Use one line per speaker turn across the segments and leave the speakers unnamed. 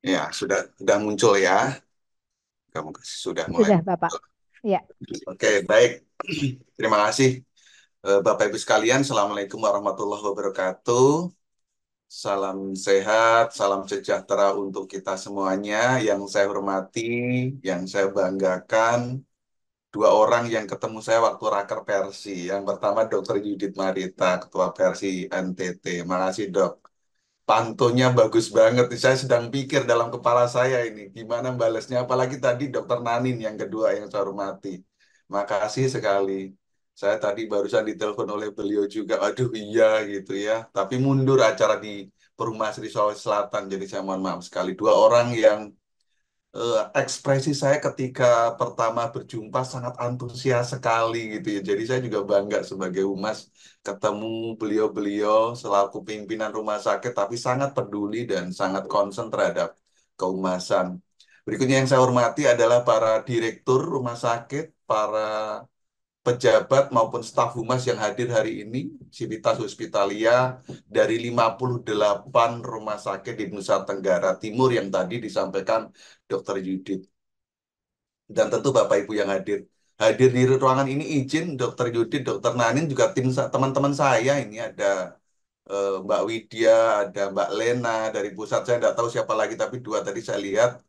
Ya, sudah muncul ya. Kamu sudah mulai
Sudah, Bapak.
muncul.
Ya,
Oke, baik. Terima kasih. Bapak Ibu sekalian, Assalamualaikum warahmatullahi wabarakatuh. Salam sehat, salam sejahtera untuk kita semuanya. Yang saya hormati, yang saya banggakan, dua orang yang ketemu saya waktu raker Persi. Yang pertama Dr. Yudit Marita, Ketua Persi NTT. Makasih, Dok. Pantunnya bagus banget. Saya sedang pikir dalam kepala saya ini gimana balasnya. Apalagi tadi Dokter Nanin yang kedua yang saya hormati. Makasih sekali. Saya tadi barusan ditelepon oleh beliau juga. Aduh iya gitu ya. Tapi mundur acara di Perumnas di Sulawesi Selatan. Jadi saya mohon maaf sekali. Dua orang yang ekspresi saya ketika pertama berjumpa sangat antusias sekali gitu ya. Jadi saya juga bangga sebagai humas ketemu beliau-beliau selaku pimpinan rumah sakit tapi sangat peduli dan sangat concern terhadap kehumasan. Berikutnya yang saya hormati adalah para direktur rumah sakit, para pejabat maupun staf humas yang hadir hari ini, Civitas Hospitalia dari 58 rumah sakit di Nusa Tenggara Timur yang tadi disampaikan Dr. Yudit. Dan tentu Bapak Ibu yang hadir. Hadir di ruangan ini izin Dr. Yudit, Dr. Nanin juga teman-teman saya ini ada Mbak Widya, ada Mbak Lena dari pusat. Saya tidak tahu siapa lagi, tapi dua tadi saya lihat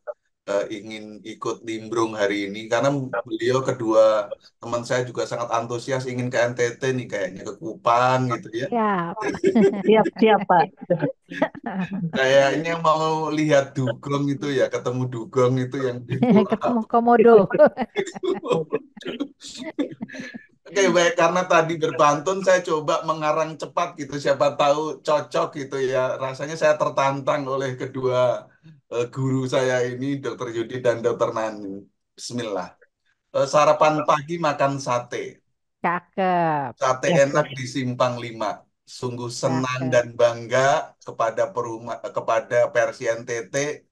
ingin ikut nimbrung hari ini karena beliau kedua teman saya juga sangat antusias ingin ke NTT nih kayaknya ke Kupang gitu ya.
siap.
Siap, siap, Pak.
Kayaknya mau lihat dugong itu ya, ketemu dugong itu yang di pulau.
Ketemu komodo.
Oke, baik. Karena tadi berpantun, saya coba mengarang cepat gitu. Siapa tahu cocok gitu ya. Rasanya saya tertantang oleh kedua guru saya ini, Dokter Yudi dan Dokter Nani. Bismillah. Sarapan pagi makan sate.
Cakep,
Sate enak
Cakep.
di Simpang 5. Sungguh senang
cakep.
dan bangga kepada kepada Persi NTT.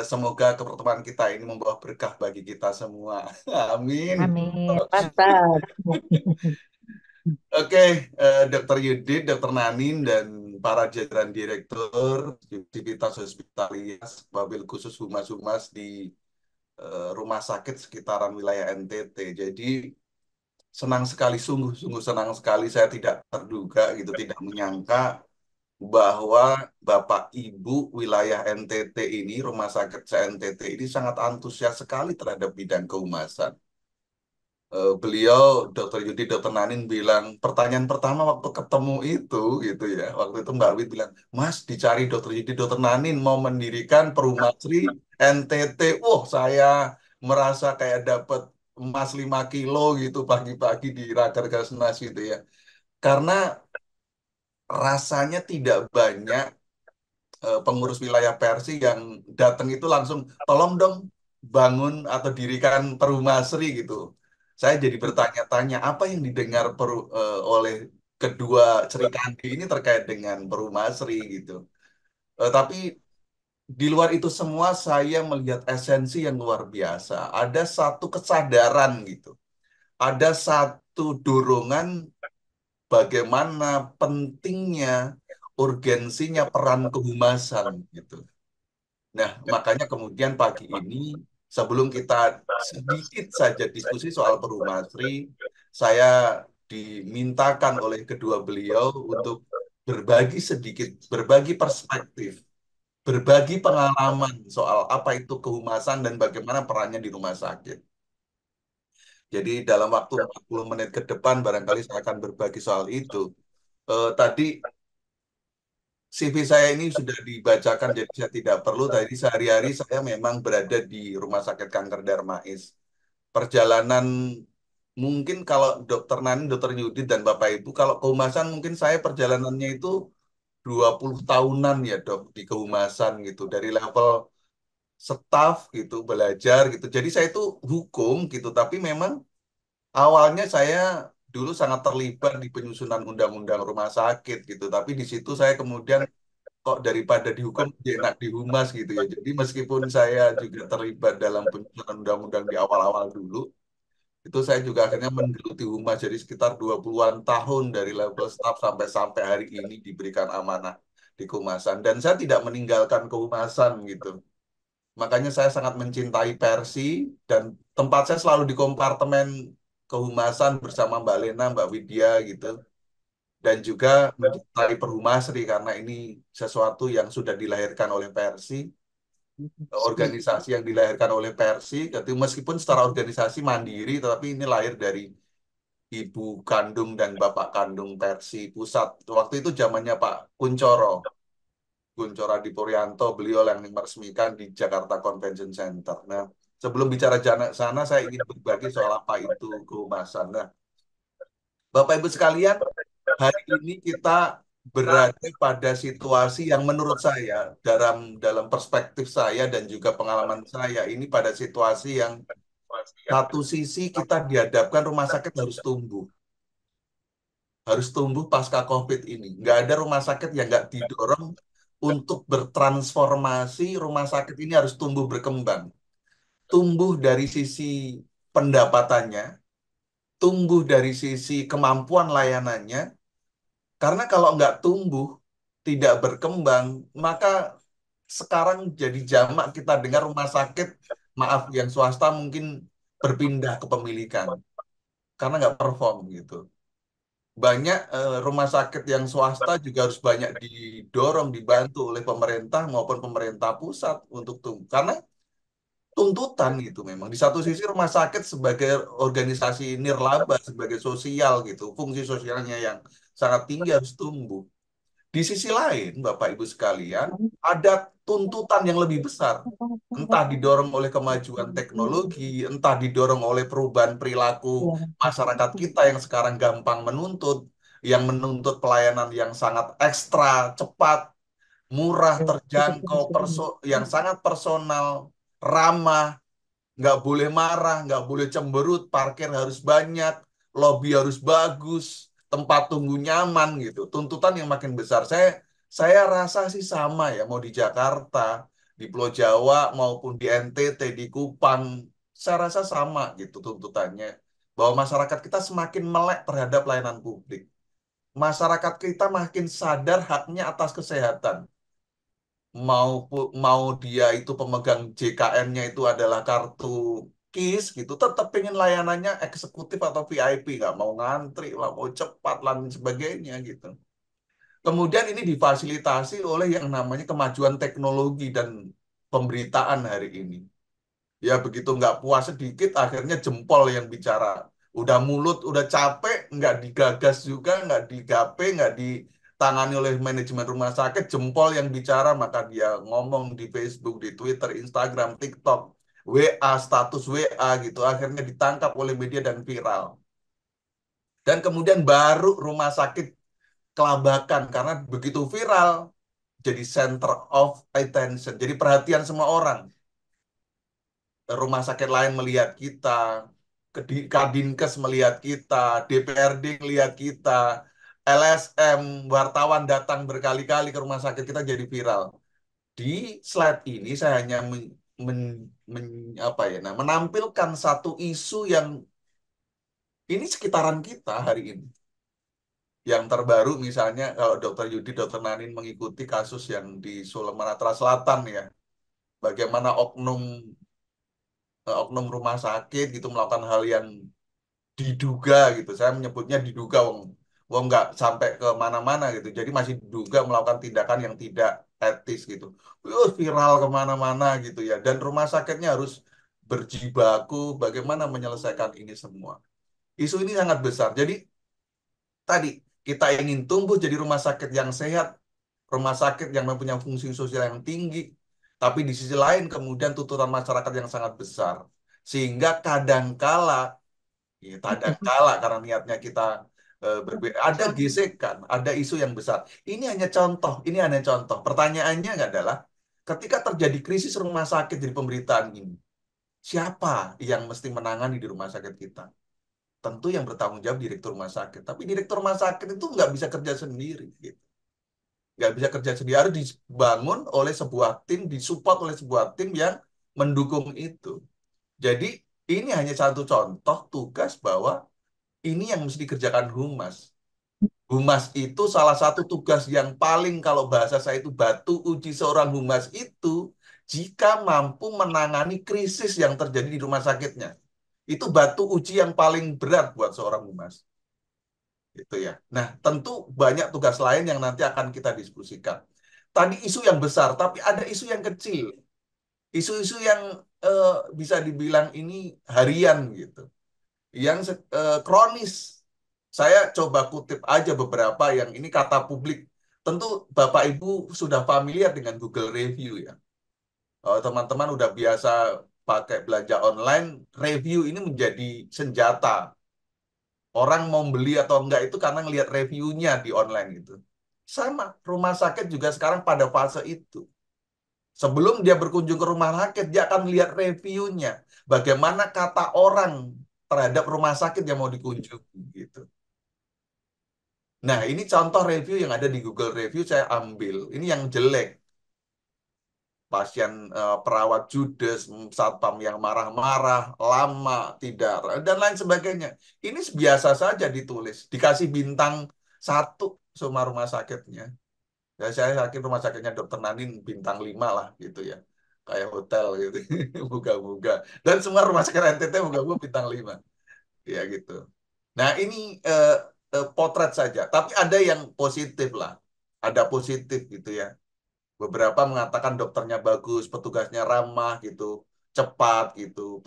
Semoga pertemuan kita ini membawa berkah bagi kita semua. Amin.
Amin.
Mantap.
Oke, Dr. Yudit, Dr. Nanin, dan para jajaran direktur Civitas Hospitalitas, wabil khusus humas-humas di rumah sakit sekitaran wilayah NTT. Jadi senang sekali, sungguh-sungguh senang sekali. Saya tidak terduga gitu, tidak menyangka bahwa Bapak Ibu wilayah NTT ini, rumah sakit NTT ini sangat antusias sekali terhadap bidang kehumasan. Beliau Dokter Yudi Dokter Nanin bilang pertanyaan pertama waktu ketemu itu gitu ya waktu itu Mbak Wid bilang Mas dicari Dokter Yudi Dokter Nanin mau mendirikan Perumasri NTT. Saya merasa kayak dapat emas 5 kilo gitu pagi-pagi di Rakernas gitu ya karena rasanya tidak banyak pengurus wilayah Persi yang datang itu langsung tolong dong bangun atau dirikan Perumasri gitu. Saya jadi bertanya-tanya apa yang didengar oleh kedua Serikandi ini terkait dengan Perumasri gitu. Tapi di luar itu semua saya melihat esensi yang luar biasa. Ada satu kesadaran gitu. Ada satu dorongan bagaimana pentingnya urgensinya peran kehumasan gitu. Nah, makanya kemudian pagi ini, sebelum kita sedikit saja diskusi soal Perumasri, saya dimintakan oleh kedua beliau untuk berbagi sedikit, berbagi perspektif, berbagi pengalaman soal apa itu kehumasan dan bagaimana perannya di rumah sakit. Jadi dalam waktu 40 menit ke depan barangkali saya akan berbagi soal itu. Tadi CV saya ini sudah dibacakan, jadi saya tidak perlu. Tadi sehari-hari saya memang berada di Rumah Sakit Kanker Darmais. Perjalanan mungkin kalau Dokter Nani, Dokter Yudit, dan Bapak Ibu, kalau kehumasan mungkin saya perjalanannya itu 20 tahunan ya dok, di kehumasan gitu. Dari level staff gitu, belajar gitu. Jadi saya itu hukum gitu, tapi memang awalnya saya dulu sangat terlibat di penyusunan undang-undang rumah sakit gitu. Tapi di situ saya kemudian kok daripada dihukum dia enak di humas gitu ya. Jadi meskipun saya juga terlibat dalam penyusunan undang-undang di awal-awal dulu, itu saya juga akhirnya menggeluti humas jadi sekitar 20-an tahun dari level staff sampai sampai hari ini diberikan amanah di kehumasan. Dan saya tidak meninggalkan kehumasan gitu. Makanya saya sangat mencintai Persi dan tempat saya selalu di kompartemen kehumasan bersama Mbak Lena, Mbak Widya gitu. Dan juga mencintai Perhumasri karena ini sesuatu yang sudah dilahirkan oleh Persi, organisasi yang dilahirkan oleh Persi. Jadi meskipun secara organisasi mandiri, tetapi ini lahir dari ibu kandung dan bapak kandung Persi Pusat. Waktu itu zamannya Pak Kuncoro Adipuryanto, beliau yang meresmikan di Jakarta Convention Center. Nah, sebelum bicara sana, saya ingin berbagi soal apa itu kehumasan. Nah, Bapak Ibu sekalian, hari ini kita berada pada situasi yang menurut saya, dalam perspektif saya dan juga pengalaman saya, ini pada situasi yang satu sisi kita dihadapkan rumah sakit harus tumbuh pasca COVID ini. Nggak ada rumah sakit yang nggak didorong untuk bertransformasi, rumah sakit ini harus tumbuh berkembang. Tumbuh dari sisi pendapatannya, tumbuh dari sisi kemampuan layanannya, karena kalau nggak tumbuh, tidak berkembang, maka sekarang jadi jamak kita dengar rumah sakit, maaf yang swasta mungkin berpindah kepemilikan, karena nggak perform gitu. Banyak rumah sakit yang swasta juga harus banyak didorong, dibantu oleh pemerintah maupun pemerintah pusat untuk tumbuh. Karena tuntutan gitu memang. Di satu sisi rumah sakit sebagai organisasi nirlaba, sebagai sosial gitu, fungsi sosialnya yang sangat tinggi harus tumbuh. Di sisi lain, Bapak Ibu sekalian, ada tuntutan yang lebih besar. Entah didorong oleh kemajuan teknologi, entah didorong oleh perubahan perilaku masyarakat kita yang sekarang gampang menuntut, yang menuntut pelayanan yang sangat ekstra, cepat, murah, terjangkau, yang sangat personal, ramah, nggak boleh marah, nggak boleh cemberut, parkir harus banyak, lobby harus bagus, tempat tunggu nyaman gitu. Tuntutan yang makin besar. Saya rasa sih sama ya, mau di Jakarta, di Pulau Jawa maupun di NTT, di Kupang, saya rasa sama gitu tuntutannya. Bahwa masyarakat kita semakin melek terhadap layanan publik. Masyarakat kita makin sadar haknya atas kesehatan mau dia itu pemegang JKN-nya itu adalah kartu KIS gitu, tetap pengen layanannya eksekutif atau VIP, nggak mau ngantri lah, mau cepat lah dan sebagainya gitu. Kemudian ini difasilitasi oleh yang namanya kemajuan teknologi dan pemberitaan hari ini. Ya begitu nggak puas sedikit, akhirnya jempol yang bicara. Udah mulut, udah capek, nggak digagas juga, nggak digape, nggak ditangani oleh manajemen rumah sakit, jempol yang bicara, maka dia ngomong di Facebook, di Twitter, Instagram, TikTok, WA, status WA gitu, akhirnya ditangkap oleh media dan viral. Dan kemudian baru rumah sakit kelabakan, karena begitu viral, jadi center of attention, jadi perhatian semua orang. Rumah sakit lain melihat kita, Kadinkes melihat kita, DPRD melihat kita, LSM, wartawan datang berkali-kali ke rumah sakit kita jadi viral. Di slide ini saya hanya apa ya, menampilkan satu isu yang ini sekitaran kita hari ini. Yang terbaru misalnya kalau Dokter Yudi, Dokter Nanin mengikuti kasus yang di Sumatera Selatan ya, bagaimana oknum rumah sakit gitu melakukan hal yang diduga gitu. Saya menyebutnya diduga, wong wong nggak sampai ke mana-mana gitu. Jadi masih diduga melakukan tindakan yang tidak etis gitu. Viral kemana-mana gitu ya. Dan rumah sakitnya harus berjibaku bagaimana menyelesaikan ini semua. Isu ini sangat besar. Jadi tadi kita ingin tumbuh jadi rumah sakit yang sehat, rumah sakit yang mempunyai fungsi sosial yang tinggi, tapi di sisi lain kemudian tuntutan masyarakat yang sangat besar. Sehingga kadangkala ya, kadangkala karena niatnya kita berbeda, ada gesekan, ada isu yang besar. Ini hanya contoh. Pertanyaannya adalah, ketika terjadi krisis rumah sakit dari pemberitaan ini, siapa yang mesti menangani di rumah sakit kita? Tentu yang bertanggung jawab direktur rumah sakit. Tapi direktur rumah sakit itu nggak bisa kerja sendiri. Gitu. Nggak bisa kerja sendiri. Harus dibangun oleh sebuah tim, disupport oleh sebuah tim yang mendukung itu. Jadi ini hanya satu contoh tugas bahwa ini yang mesti dikerjakan humas. Humas itu salah satu tugas yang paling, kalau bahasa saya itu batu uji seorang humas itu jika mampu menangani krisis yang terjadi di rumah sakitnya. Itu batu uji yang paling berat buat seorang humas. Gitu ya. Nah, tentu banyak tugas lain yang nanti akan kita diskusikan. Tadi isu yang besar, tapi ada isu yang kecil. Isu-isu yang bisa dibilang ini harian gitu. Yang kronis. Saya coba kutip aja beberapa yang ini kata publik. Tentu Bapak Ibu sudah familiar dengan Google Review ya. Teman-teman udah biasa pakai belanja online, review ini menjadi senjata. Orang mau beli atau enggak itu karena ngelihat reviewnya di online itu. Sama, rumah sakit juga sekarang pada fase itu. Sebelum dia berkunjung ke rumah sakit, dia akan lihat reviewnya. Bagaimana kata orang terhadap rumah sakit yang mau dikunjungi gitu. Nah, ini contoh review yang ada di Google Review saya ambil. Ini yang jelek. Pasien perawat judes, satpam yang marah-marah, lama, tidak, dan lain sebagainya. Ini biasa saja ditulis. Dikasih bintang 1 semua rumah sakitnya. Ya, saya yakin rumah sakitnya Dokter Nanin bintang 5 lah gitu ya. Kayak hotel gitu. Moga-moga. Dan semua rumah sakit NTT moga-moga bintang 5. Ya gitu. Nah, ini potret saja. Tapi ada yang positif lah. Ada positif gitu ya. Beberapa mengatakan dokternya bagus, petugasnya ramah gitu, cepat gitu.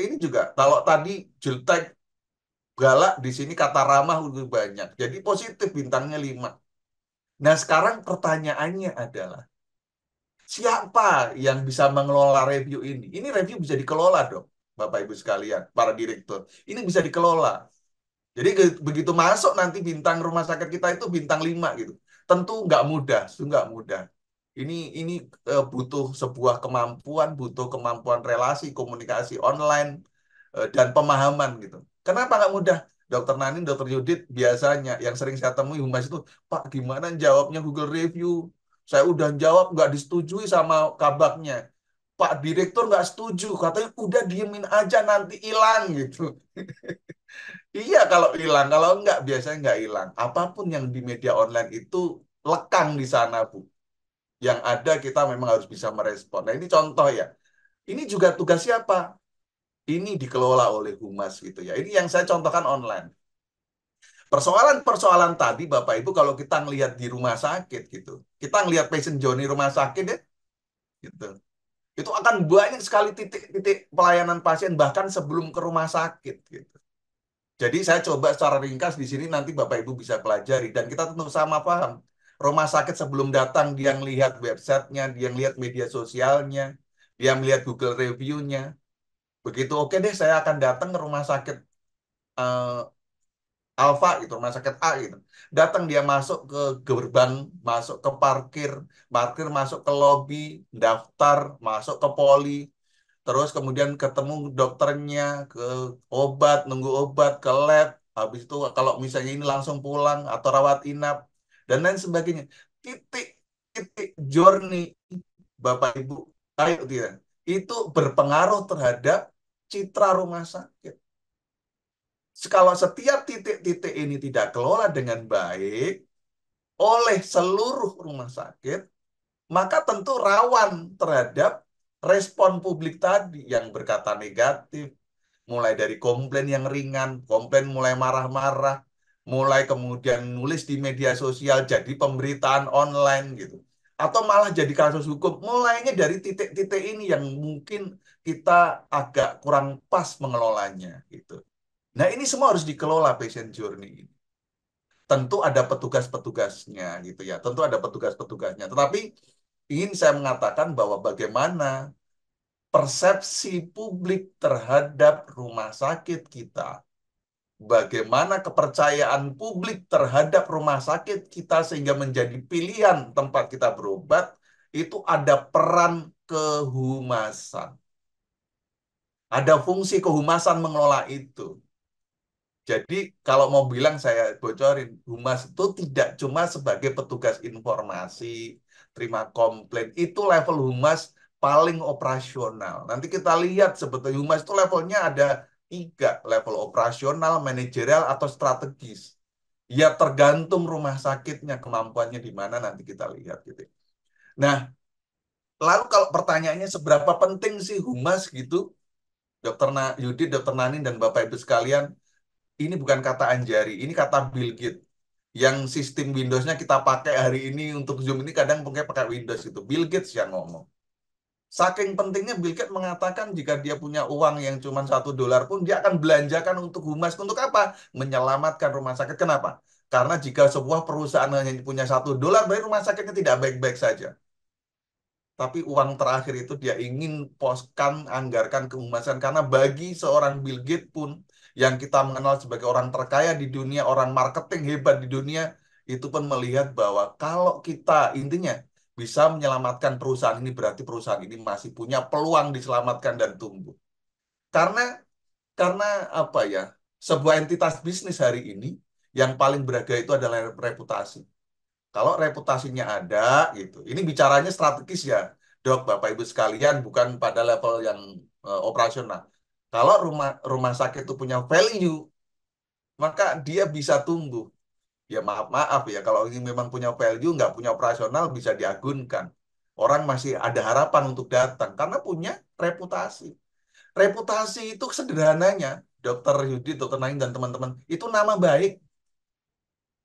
Ini juga kalau tadi jultek galak, di sini kata ramah lebih banyak. Jadi positif bintangnya 5. Nah, sekarang pertanyaannya adalah siapa yang bisa mengelola review ini? Ini review bisa dikelola dong, Bapak Ibu sekalian, para direktur. Ini bisa dikelola. Jadi begitu masuk nanti bintang rumah sakit kita itu bintang 5 gitu. Tentu nggak mudah, itu nggak mudah. Ini butuh sebuah kemampuan, butuh kemampuan relasi, komunikasi online, dan pemahaman gitu. Kenapa nggak mudah? Dokter Nanin, Dokter Yudit biasanya yang sering saya temui humas itu, Pak, gimana jawabnya Google Review? Saya udah jawab nggak disetujui sama kabaknya. Pak Direktur nggak setuju, katanya udah diemin aja nanti hilang gitu. Iya kalau hilang, kalau enggak biasanya enggak hilang. Apapun yang di media online itu lekang di sana, Bu. Yang ada kita memang harus bisa merespon. Nah ini contoh ya. Ini juga tugas siapa? Ini dikelola oleh humas gitu ya. Ini yang saya contohkan online. Persoalan-persoalan tadi Bapak Ibu kalau kita ngelihat di rumah sakit gitu. Kita ngelihat patient journey rumah sakit ya gitu. Itu akan banyak sekali titik-titik pelayanan pasien bahkan sebelum ke rumah sakit gitu. Jadi saya coba secara ringkas di sini nanti Bapak Ibu bisa pelajari dan kita tentu sama paham. Rumah sakit sebelum datang dia ngelihat websitenya, dia ngelihat media sosialnya, dia melihat Google review-nya. Begitu oke deh saya akan datang ke rumah sakit eh, Alfa gitu, rumah sakit A gitu. Datang dia masuk ke gerbang, masuk ke parkir, parkir masuk ke lobi, daftar, masuk ke poli, terus kemudian ketemu dokternya, ke obat, nunggu obat, ke lab, habis itu kalau misalnya ini langsung pulang atau rawat inap, dan lain sebagainya. Titik, titik journey Bapak Ibu, ayo tidak, itu berpengaruh terhadap citra rumah sakit. Kalau setiap titik-titik ini tidak kelola dengan baik oleh seluruh rumah sakit, maka tentu rawan terhadap respon publik tadi yang berkata negatif, mulai dari komplain yang ringan, komplain mulai marah-marah, mulai kemudian nulis di media sosial jadi pemberitaan online gitu. Atau malah jadi kasus hukum, mulainya dari titik-titik ini yang mungkin kita agak kurang pas mengelolanya gitu. Nah, ini semua harus dikelola patient journey ini. Tentu ada petugas-petugasnya gitu ya. Tentu ada petugas-petugasnya. Tetapi ingin saya mengatakan bahwa bagaimana persepsi publik terhadap rumah sakit kita, bagaimana kepercayaan publik terhadap rumah sakit kita sehingga menjadi pilihan tempat kita berobat, itu ada peran kehumasan. Ada fungsi kehumasan mengelola itu. Jadi kalau mau bilang saya bocorin, humas itu tidak cuma sebagai petugas informasi, terima komplain, itu level humas paling operasional. Nanti kita lihat sebetulnya humas itu levelnya ada 3, level operasional, manajerial, atau strategis. Ya tergantung rumah sakitnya, kemampuannya di mana nanti kita lihat gitu. Nah, lalu kalau pertanyaannya seberapa penting sih humas gitu, Yudit, Dokter Nani, dan Bapak Ibu sekalian, ini bukan kata Anjari, ini kata Bill Gates. Yang sistem Windows-nya kita pakai hari ini untuk Zoom ini kadang pakai Windows itu. Bill Gates yang ngomong. Saking pentingnya Bill Gates mengatakan jika dia punya uang yang cuma $1 pun dia akan belanjakan untuk humas. Untuk apa? Menyelamatkan rumah sakit. Kenapa? Karena jika sebuah perusahaan hanya punya $1, berarti rumah sakitnya tidak baik-baik saja. Tapi uang terakhir itu dia ingin poskan, anggarkan kehumasan. Karena bagi seorang Bill Gates pun, yang kita mengenal sebagai orang terkaya di dunia, orang marketing hebat di dunia, itu pun melihat bahwa kalau kita intinya bisa menyelamatkan perusahaan ini, berarti perusahaan ini masih punya peluang diselamatkan dan tumbuh. Karena karena apa ya? Sebuah entitas bisnis hari ini yang paling berharga itu adalah reputasi. Kalau reputasinya ada, gitu. Ini bicaranya strategis ya, Dok, Bapak Ibu sekalian, bukan pada level yang operasional. Kalau rumah rumah sakit itu punya value, maka dia bisa tumbuh. Ya maaf ya, kalau ini memang punya value, nggak punya operasional, bisa diagunkan. Orang masih ada harapan untuk datang karena punya reputasi. Reputasi itu sederhananya, Dokter Yudi, Dokter Naim, dan teman-teman, itu nama baik.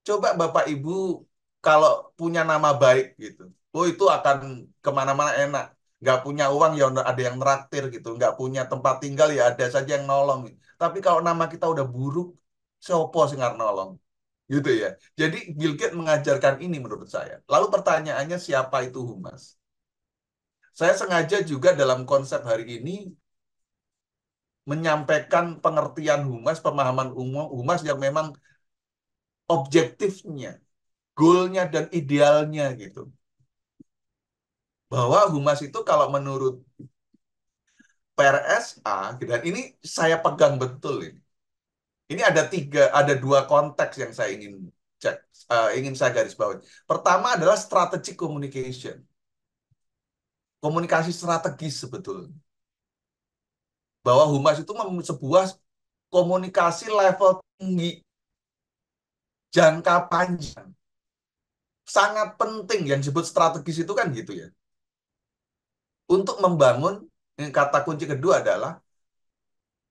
Coba Bapak Ibu kalau punya nama baik gitu, oh itu akan kemana-mana enak. Nggak punya uang ya ada yang neraktir gitu, nggak punya tempat tinggal ya ada saja yang nolong. Tapi kalau nama kita udah buruk, siapa sih nggak nolong? Gitu ya. Jadi Bill Gates mengajarkan ini menurut saya. Lalu pertanyaannya siapa itu humas? Saya sengaja juga dalam konsep hari ini menyampaikan pengertian humas, pemahaman umum humas yang memang objektifnya, goalnya dan idealnya gitu. Bahwa humas itu kalau menurut PRSA, dan ini saya pegang betul ini. Ini ada dua konteks yang saya ingin cek, ingin saya garis bawahi. Pertama adalah strategic communication, komunikasi strategis sebetulnya. Bahwa humas itu sebuah komunikasi level tinggi, jangka panjang, sangat penting yang disebut strategis itu kan gitu ya. Untuk membangun, kata kunci kedua adalah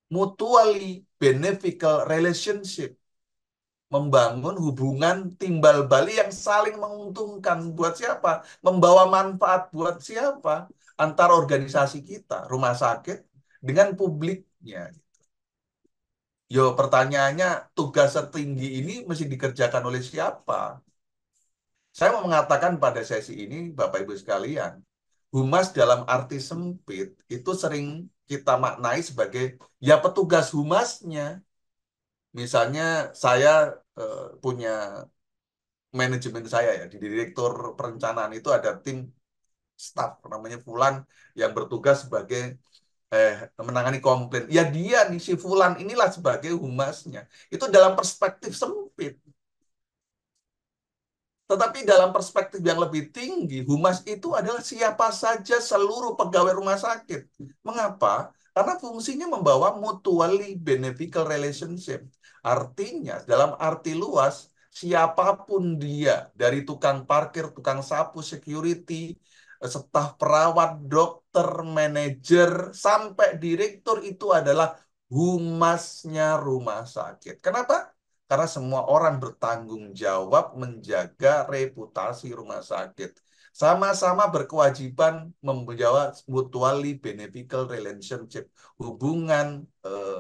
mutually beneficial relationship, membangun hubungan timbal balik yang saling menguntungkan buat siapa? Membawa manfaat buat siapa? Antara organisasi kita, rumah sakit, dengan publiknya. Yo, pertanyaannya, tugas setinggi ini mesti dikerjakan oleh siapa? Saya mau mengatakan pada sesi ini, Bapak Ibu sekalian, humas dalam arti sempit itu sering kita maknai sebagai ya petugas humasnya. Misalnya saya punya manajemen saya ya, di direktur perencanaan itu ada tim staff namanya Fulan yang bertugas sebagai menangani komplain. Ya dia nih si Fulan inilah sebagai humasnya. Itu dalam perspektif sempit. Tetapi dalam perspektif yang lebih tinggi, humas itu adalah siapa saja seluruh pegawai rumah sakit. Mengapa? Karena fungsinya membawa mutually beneficial relationship. Artinya, dalam arti luas, siapapun dia, dari tukang parkir, tukang sapu, security, staf perawat, dokter, manajer, sampai direktur itu adalah humasnya rumah sakit. Kenapa? Karena semua orang bertanggung jawab menjaga reputasi rumah sakit. Sama-sama berkewajiban menjawab mutually beneficial relationship. Hubungan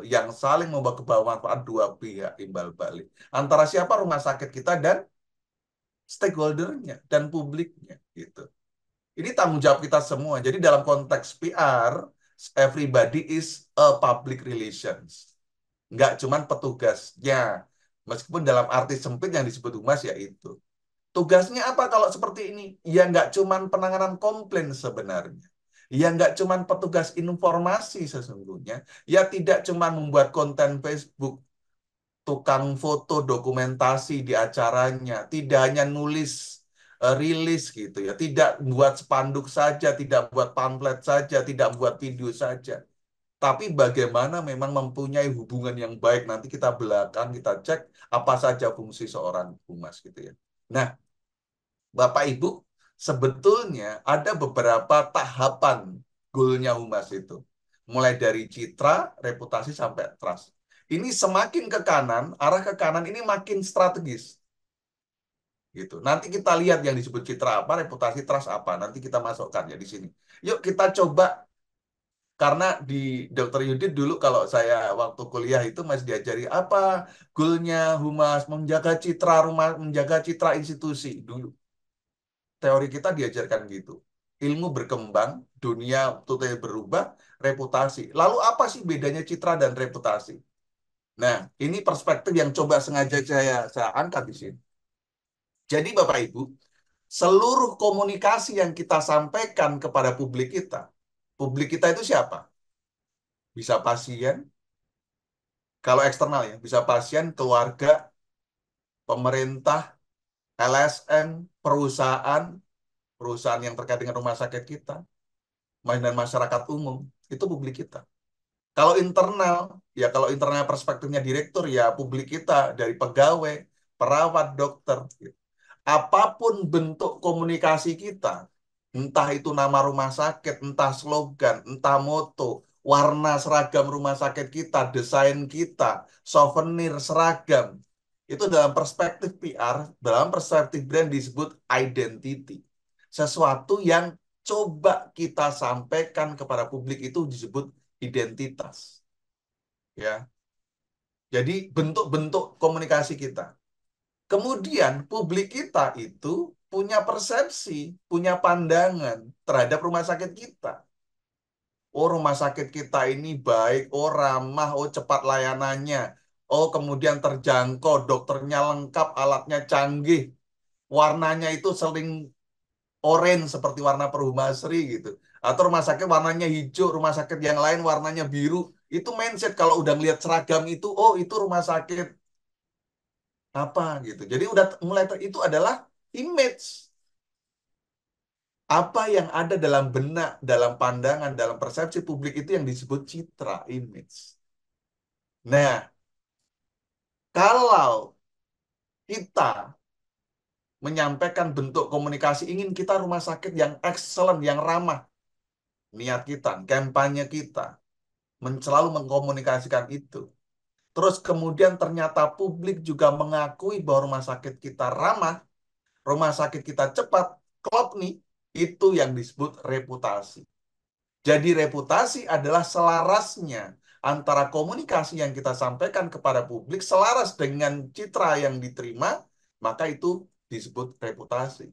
yang saling membawa kebermanfaat dua pihak imbal balik. Antara siapa rumah sakit kita dan stakeholdernya dan publiknya. Gitu. Ini tanggung jawab kita semua. Jadi dalam konteks PR, everybody is a public relations. Nggak cuman petugasnya. Meskipun dalam arti sempit yang disebut humas ya itu. Tugasnya apa kalau seperti ini? Ya nggak cuman penanganan komplain sebenarnya. Ya nggak cuman petugas informasi sesungguhnya. Ya tidak cuman membuat konten Facebook, tukang foto dokumentasi di acaranya. Tidak hanya nulis rilis gitu ya. Tidak buat spanduk saja, tidak buat pamflet saja, tidak buat video saja. tapi bagaimana memang mempunyai hubungan yang baik. Nanti kita belakang, kita cek apa saja fungsi seorang humas gitu ya. Nah, Bapak Ibu, sebetulnya ada beberapa tahapan goalnya humas itu. Mulai dari citra, reputasi, sampai trust. Ini semakin ke kanan, arah ke kanan ini makin strategis. Gitu. Nanti kita lihat yang disebut citra apa, reputasi, trust apa. Nanti kita masukkan ya di sini. Yuk kita coba, karena di Dr. Yudit dulu kalau saya waktu kuliah itu masih diajari apa goalnya humas, menjaga citra rumah, menjaga citra institusi dulu. Teori kita diajarkan gitu. Ilmu berkembang, dunia total berubah, reputasi. Lalu apa sih bedanya citra dan reputasi? Nah, ini perspektif yang coba sengaja saya angkat di sini. Jadi Bapak Ibu, seluruh komunikasi yang kita sampaikan kepada publik kita itu siapa? Bisa pasien, kalau eksternal ya, bisa pasien, keluarga, pemerintah, LSM, perusahaan, perusahaan yang terkait dengan rumah sakit kita, dan masyarakat umum, itu publik kita. Kalau internal, ya kalau internal perspektifnya direktur, ya publik kita dari pegawai, perawat, dokter. Apapun bentuk komunikasi kita, entah itu nama rumah sakit, entah slogan, entah moto, warna seragam rumah sakit kita, desain kita, souvenir seragam, itu dalam perspektif PR, dalam perspektif brand disebut identity. Sesuatu yang coba kita sampaikan kepada publik itu disebut identitas. Ya. Jadi bentuk-bentuk komunikasi kita. Kemudian publik kita itu punya persepsi, punya pandangan terhadap rumah sakit kita. Oh, rumah sakit kita ini baik, oh ramah, oh cepat layanannya. Oh, kemudian terjangkau, dokternya lengkap, alatnya canggih. Warnanya itu sering orange seperti warna Perhumasri gitu. Atau rumah sakit warnanya hijau, rumah sakit yang lain warnanya biru. Itu mindset kalau udah ngeliat seragam itu, oh itu rumah sakit apa gitu. Jadi udah mulai itu adalah image. Apa yang ada dalam benak, dalam pandangan, dalam persepsi publik itu yang disebut citra, image. Nah, kalau kita menyampaikan bentuk komunikasi, ingin kita rumah sakit yang excellent, yang ramah, niat kita, kampanye kita, selalu mengkomunikasikan itu. Terus kemudian ternyata publik juga mengakui bahwa rumah sakit kita ramah, rumah sakit kita cepat, klop nih, itu yang disebut reputasi. Jadi reputasi adalah selarasnya antara komunikasi yang kita sampaikan kepada publik selaras dengan citra yang diterima, maka itu disebut reputasi.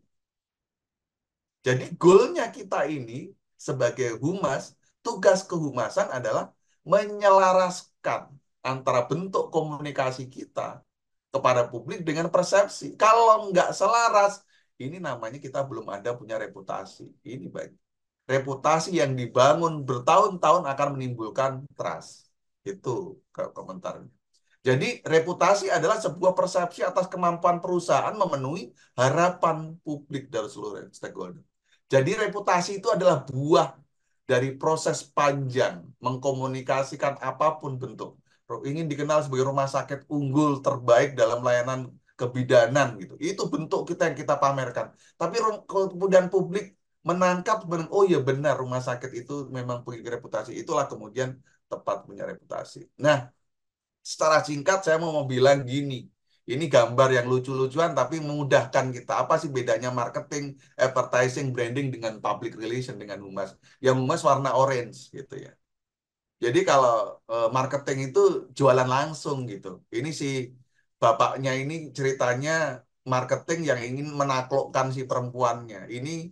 Jadi goalnya kita ini sebagai humas, tugas kehumasan adalah menyelaraskan antara bentuk komunikasi kita kepada publik dengan persepsi. Kalau nggak selaras, ini namanya kita belum ada punya reputasi. Ini baik. Reputasi yang dibangun bertahun-tahun akan menimbulkan trust. Itu komentarnya. Jadi reputasi adalah sebuah persepsi atas kemampuan perusahaan memenuhi harapan publik dari seluruh stakeholder. Jadi reputasi itu adalah buah dari proses panjang mengkomunikasikan apapun bentuk. Ingin dikenal sebagai rumah sakit unggul terbaik dalam layanan kebidanan gitu. Itu bentuk kita yang kita pamerkan. Tapi kemudian publik menangkap, oh ya benar rumah sakit itu memang punya reputasi. Itulah kemudian tepat punya reputasi. Nah, secara singkat saya mau bilang gini. Ini gambar yang lucu-lucuan tapi memudahkan kita. Apa sih bedanya marketing, advertising, branding dengan public relation dengan humas? Ya humas warna orange gitu ya. Jadi kalau marketing itu jualan langsung gitu. Ini si bapaknya ini ceritanya marketing yang ingin menaklukkan si perempuannya. Ini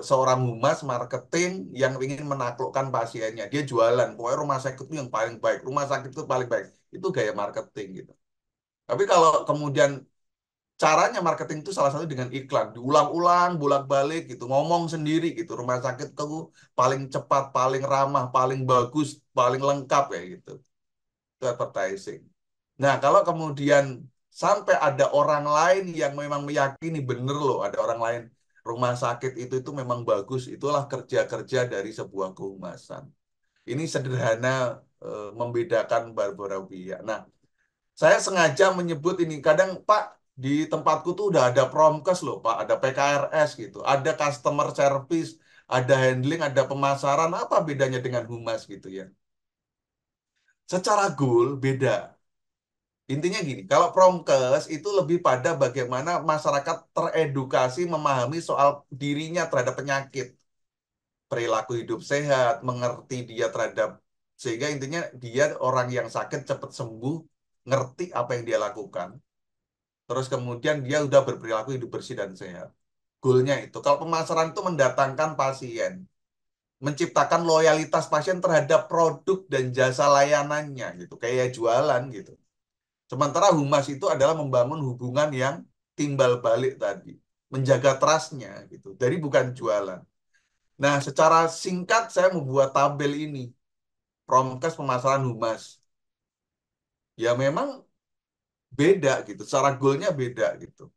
seorang humas marketing yang ingin menaklukkan pasiennya. Dia jualan, pokoknya rumah sakit itu yang paling baik. Rumah sakit itu paling baik. Itu gaya marketing gitu. Tapi kalau kemudian caranya marketing itu salah satu dengan iklan, diulang-ulang, bolak-balik gitu, ngomong sendiri gitu. Rumah sakit itu paling cepat, paling ramah, paling bagus, paling lengkap ya gitu. Itu advertising. Nah, kalau kemudian sampai ada orang lain yang memang meyakini bener loh, ada orang lain rumah sakit itu memang bagus, itulah kerja-kerja dari sebuah kehumasan. Ini sederhana membedakan Barbara Wia. Nah, saya sengaja menyebut ini. Kadang, Pak, di tempatku tuh udah ada promkes loh, Pak. Ada PKRS gitu. Ada customer service, ada handling, ada pemasaran. Apa bedanya dengan humas gitu ya? Secara goal, beda. Intinya gini, kalau promkes itu lebih pada bagaimana masyarakat teredukasi memahami soal dirinya terhadap penyakit, perilaku hidup sehat, mengerti dia terhadap, sehingga intinya dia orang yang sakit cepat sembuh, ngerti apa yang dia lakukan. Terus kemudian dia udah berperilaku hidup bersih dan sehat. Goalnya itu. Kalau pemasaran itu mendatangkan pasien, menciptakan loyalitas pasien terhadap produk dan jasa layanannya gitu, kayak jualan gitu. Sementara humas itu adalah membangun hubungan yang timbal balik tadi, menjaga trust-nya gitu. Jadi bukan jualan. Nah, secara singkat saya membuat tabel ini, Promkes pemasaran humas. Ya memang beda gitu, secara goalnya beda gitu.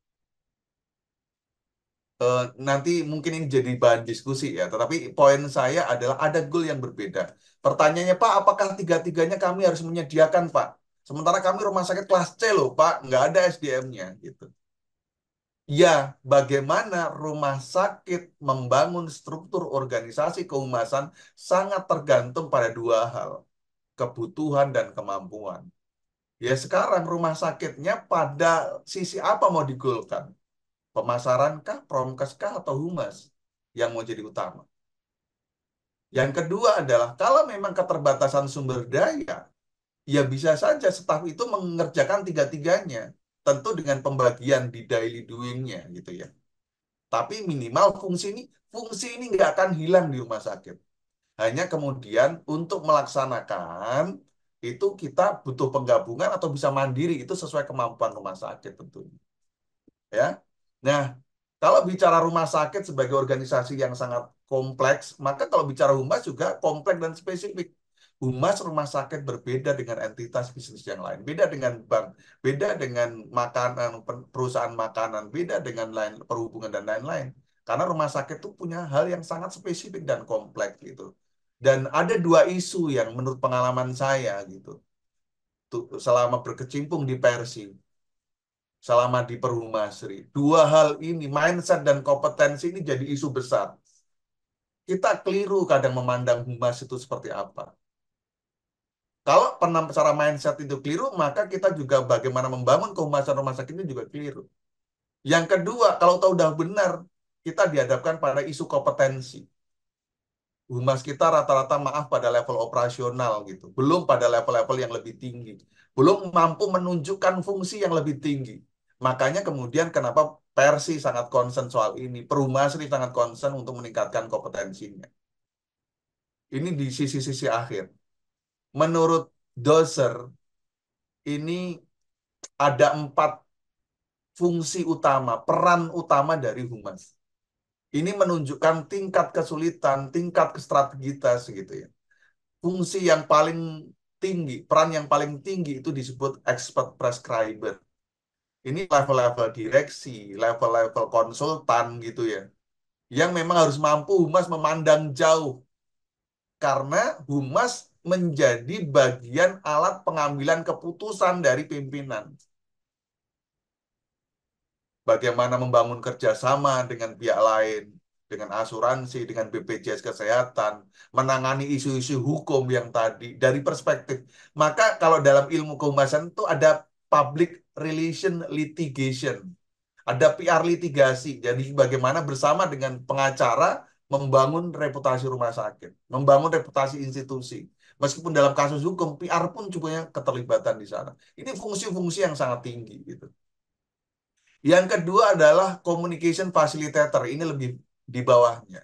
Nanti mungkin ini jadi bahan diskusi ya, tetapi poin saya adalah ada goal yang berbeda. Pertanyaannya, Pak, apakah tiga-tiganya kami harus menyediakan, Pak? Sementara kami rumah sakit kelas C loh, Pak, nggak ada SDM-nya gitu. Ya, bagaimana rumah sakit membangun struktur organisasi kehumasan sangat tergantung pada dua hal, kebutuhan dan kemampuan. Ya, sekarang rumah sakitnya pada sisi apa mau digolkan? Pemasaran kah, promkes kah, atau humas yang mau jadi utama? Yang kedua adalah kalau memang keterbatasan sumber daya, ya bisa saja staf itu mengerjakan tiga-tiganya, tentu dengan pembagian di daily doing-nya gitu ya. Tapi minimal fungsi ini nggak akan hilang di rumah sakit. Hanya kemudian untuk melaksanakan itu kita butuh penggabungan atau bisa mandiri, itu sesuai kemampuan rumah sakit tentunya. Ya. Nah, kalau bicara rumah sakit sebagai organisasi yang sangat kompleks, maka kalau bicara humas juga kompleks dan spesifik. Humas rumah sakit berbeda dengan entitas bisnis yang lain, beda dengan bank, beda dengan makanan, perusahaan makanan, beda dengan lain perhubungan dan lain-lain. Karena rumah sakit itu punya hal yang sangat spesifik dan kompleks gitu. Dan ada dua isu yang menurut pengalaman saya gitu, selama berkecimpung di Persi, selama di Perhumasri. Dua hal ini, mindset dan kompetensi ini jadi isu besar. Kita keliru kadang memandang humas itu seperti apa. Kalau cara mindset itu keliru, maka kita juga bagaimana membangun kehumasan rumah sakit ini juga keliru. Yang kedua, kalau tahu udah benar, kita dihadapkan pada isu kompetensi. Humas kita rata-rata maaf pada level operasional gitu, belum pada level-level yang lebih tinggi, belum mampu menunjukkan fungsi yang lebih tinggi. Makanya kemudian kenapa Persi sangat concern soal ini, Perumasri sangat concern untuk meningkatkan kompetensinya. Ini di sisi-sisi akhir. Menurut Doser, ini ada 4 fungsi utama, peran utama dari humas. Ini menunjukkan tingkat kesulitan, tingkat strategitas gitu ya. Fungsi yang paling tinggi, peran yang paling tinggi itu disebut expert prescriber. Ini level-level direksi, level-level konsultan gitu ya. Yang memang harus mampu humas memandang jauh. Karena humas menjadi bagian alat pengambilan keputusan dari pimpinan. Bagaimana membangun kerjasama dengan pihak lain, dengan asuransi, dengan BPJS Kesehatan, menangani isu-isu hukum yang tadi dari perspektif. Maka kalau dalam ilmu kehumasan itu ada public relation litigation, ada PR litigasi. Jadi bagaimana bersama dengan pengacara membangun reputasi rumah sakit, membangun reputasi institusi. Meskipun dalam kasus hukum, PR pun juga punya keterlibatan di sana. Ini fungsi-fungsi yang sangat tinggi gitu. Yang kedua adalah communication facilitator. Ini lebih di bawahnya.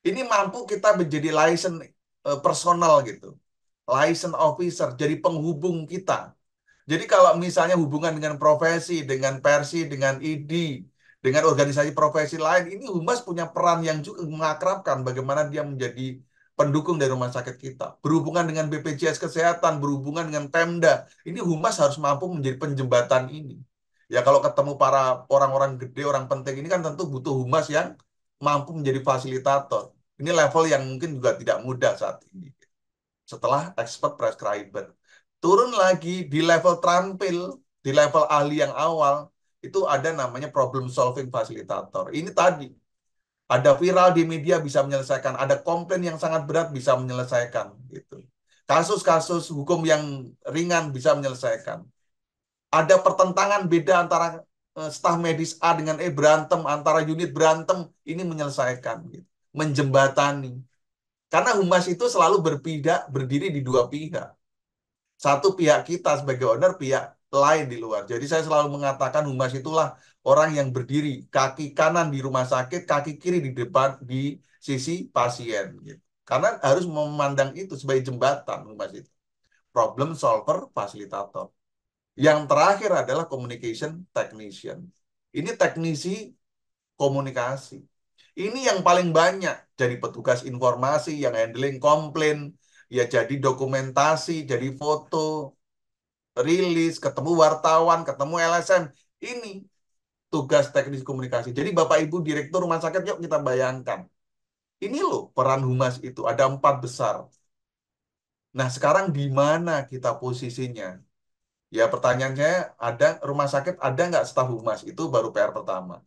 Ini mampu kita menjadi license personal gitu. License officer, jadi penghubung kita. Jadi kalau misalnya hubungan dengan profesi, dengan Persi, dengan ID, dengan organisasi profesi lain, ini Humas punya peran yang juga mengakrabkan bagaimana dia menjadi pendukung dari rumah sakit kita. Berhubungan dengan BPJS Kesehatan, berhubungan dengan Pemda, ini Humas harus mampu menjadi penjembatan ini. Ya kalau ketemu para orang-orang gede, orang penting ini kan tentu butuh Humas yang mampu menjadi fasilitator. Ini level yang mungkin juga tidak mudah saat ini. setelah expert prescriber. Turun lagi di level terampil, di level ahli yang awal, itu ada namanya problem solving facilitator. Ini tadi, ada viral di media bisa menyelesaikan, ada komplain yang sangat berat bisa menyelesaikan. Gitu. Kasus-kasus hukum yang ringan bisa menyelesaikan. Ada pertentangan beda antara staf medis A dengan E berantem, antara unit berantem, ini menyelesaikan. Gitu. Menjembatani. Karena humas itu selalu berdiri di dua pihak. Satu pihak kita sebagai owner, pihak lain di luar. Jadi saya selalu mengatakan humas itulah orang yang berdiri kaki kanan di rumah sakit, kaki kiri di depan di sisi pasien. Gitu. Karena harus memandang itu sebagai jembatan humas itu. Problem solver, fasilitator. Yang terakhir adalah communication technician. Ini teknisi komunikasi. Ini yang paling banyak jadi petugas informasi, yang handling komplain, ya jadi dokumentasi, jadi foto, rilis, ketemu wartawan, ketemu LSM. Ini tugas teknis komunikasi. Jadi Bapak Ibu Direktur Rumah Sakit, yuk kita bayangkan. Ini loh peran humas itu, ada 4 besar. Nah sekarang di mana kita posisinya? Ya pertanyaan saya, ada rumah sakit, ada nggak staf humas? Itu baru PR pertama.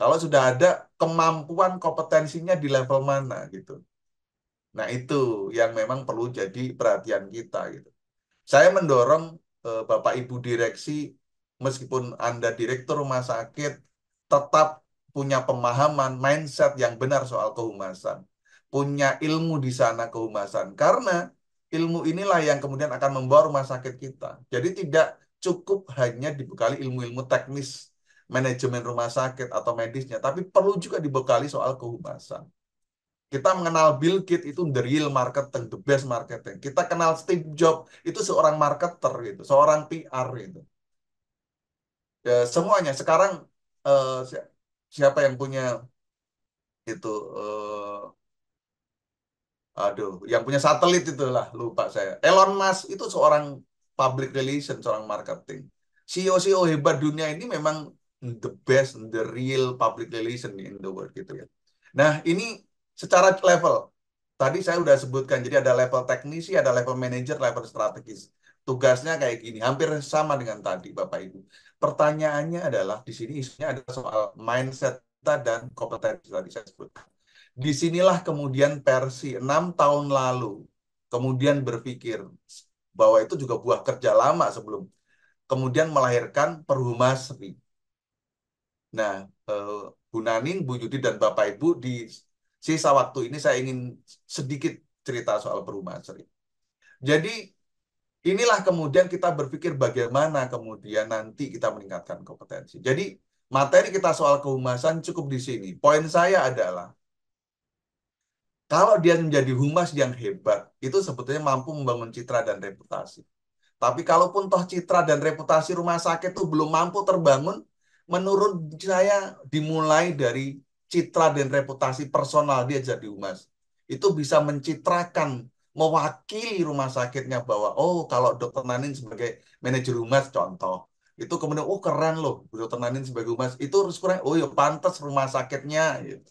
Kalau sudah ada, kemampuan kompetensinya di level mana gitu. Nah itu yang memang perlu jadi perhatian kita gitu. Saya mendorong Bapak Ibu direksi, meskipun Anda direktur rumah sakit, tetap punya pemahaman, mindset yang benar soal kehumasan. Punya ilmu di sana kehumasan. Karena ilmu inilah yang kemudian akan membawa rumah sakit kita. Jadi tidak cukup hanya dibekali ilmu-ilmu teknis manajemen rumah sakit atau medisnya, tapi perlu juga dibekali soal kehumasan. Kita mengenal Bill Gates itu the real marketing, the best marketing. Kita kenal Steve Jobs itu seorang marketer gitu, seorang PR gitu. Ya, semuanya sekarang siapa yang punya itu aduh, yang punya satelit itulah lupa saya. Elon Musk itu seorang public relation, seorang marketing. CEO-CEO hebat dunia ini memang the best, the real public relation in the world gitu ya. Nah, ini secara level. Tadi saya udah sebutkan, jadi ada level teknisi, ada level manager, level strategis. Tugasnya kayak gini, hampir sama dengan tadi, Bapak Ibu. Pertanyaannya adalah, di sini isunya ada soal mindset kita dan kompetensi tadi saya sebutkan. Disinilah kemudian Persi 6 tahun lalu kemudian berpikir bahwa itu juga buah kerja lama sebelum kemudian melahirkan Perhumasri. Nah, Bu Naning, Bu Yudi, dan Bapak Ibu, di sisa waktu ini saya ingin sedikit cerita soal Perhumasri. Jadi inilah kemudian kita berpikir bagaimana kemudian nanti kita meningkatkan kompetensi. Jadi materi kita soal kehumasan cukup di sini. Poin saya adalah kalau dia menjadi humas yang hebat, itu sebetulnya mampu membangun citra dan reputasi. Tapi kalaupun toh citra dan reputasi rumah sakit itu belum mampu terbangun, menurut saya dimulai dari citra dan reputasi personal dia jadi humas. Itu bisa mencitrakan, mewakili rumah sakitnya bahwa, oh kalau Dokter Nanin sebagai manajer humas contoh, itu kemudian, oh keren loh Dokter Nanin sebagai humas, itu harus kurang, oh ya pantas rumah sakitnya. Gitu.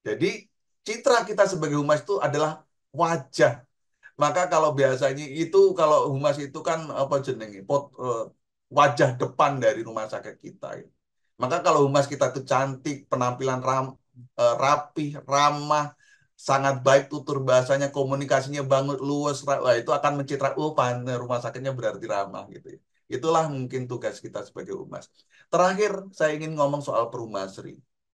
Jadi citra kita sebagai humas itu adalah wajah. Maka kalau biasanya itu kalau humas itu kan apa jenenge wajah depan dari rumah sakit kita. Gitu. Maka kalau humas kita itu cantik, penampilan rapih, ramah, sangat baik tutur bahasanya, komunikasinya banget, luwes, wah, itu akan mencitra, oh rumah sakitnya berarti ramah gitu ya. Itulah mungkin tugas kita sebagai humas. Terakhir, saya ingin ngomong soal Perhumasri.